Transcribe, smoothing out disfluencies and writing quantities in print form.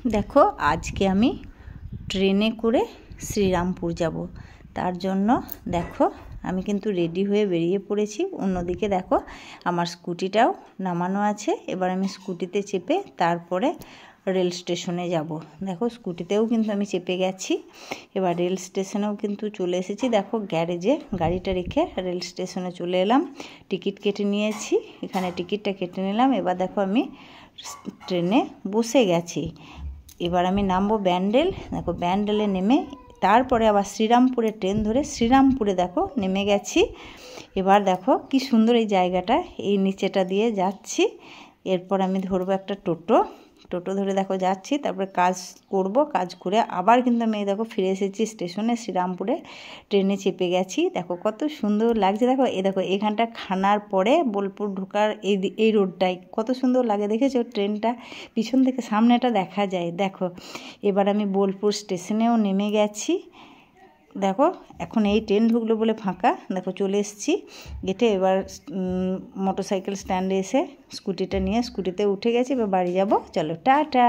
দেখো আজকে আমি ট্রেনে করে শ্রীরামপুর যাব। তার জন্য দেখো আমি কিন্তু রেডি হয়ে বেরিয়ে পড়েছি। অন্যদিকে দেখো আমার স্কুটিটাও নামানো আছে। এবার আমি স্কুটিতে চেপে তারপরে রেল স্টেশনে যাব। দেখো স্কুটিতেও কিন্তু আমি চেপে গেছি। এবার রেল স্টেশনেও কিন্তু চলে এসেছি। দেখো গ্যারেজে গাড়িটা রেখে রেল স্টেশনে চলে এলাম। টিকিট কেটে নিয়েছি, এখানে টিকিটটা কেটে নিলাম। এবার দেখো আমি ট্রেনে বসে গেছি। এবার আমি নামবো ব্যান্ডেল। দেখো ব্যান্ডেলে নেমে তারপরে আবার শ্রীরামপুরে ট্রেন ধরে শ্রীরামপুরে দেখো নেমে গেছি। এবার দেখো কি সুন্দর এই জায়গাটা, এই নিচেটা দিয়ে যাচ্ছি। এরপর আমি ধরবো একটা টোটো ধরে দেখো যাচ্ছি। তারপরে কাজ করব, কাজ করে আবার কিন্তু আমি দেখো ফিরে এসেছি স্টেশনে। শ্রীরামপুরে ট্রেনে চেপে গেছি। দেখো কত সুন্দর লাগছে। দেখো দেখো এখানটা খানার পরে বোলপুর ঢোকার এই রোডটাই কত সুন্দর লাগে, দেখেছো? ট্রেনটা পিছন থেকে সামনেটা দেখা যায়। দেখো এবার আমি বোলপুর স্টেশনেও নেমে গেছি। দেখো এখন এই ট্রেন ঢুকলো বলে ফাঁকা। দেখো চলে এসেছি গেটে। এবার মোটরসাইকেল স্ট্যান্ডে এসে স্কুটিটা নিয়ে স্কুটিতে উঠে গেছি। এবার বাড়ি যাব। চলো টাটা।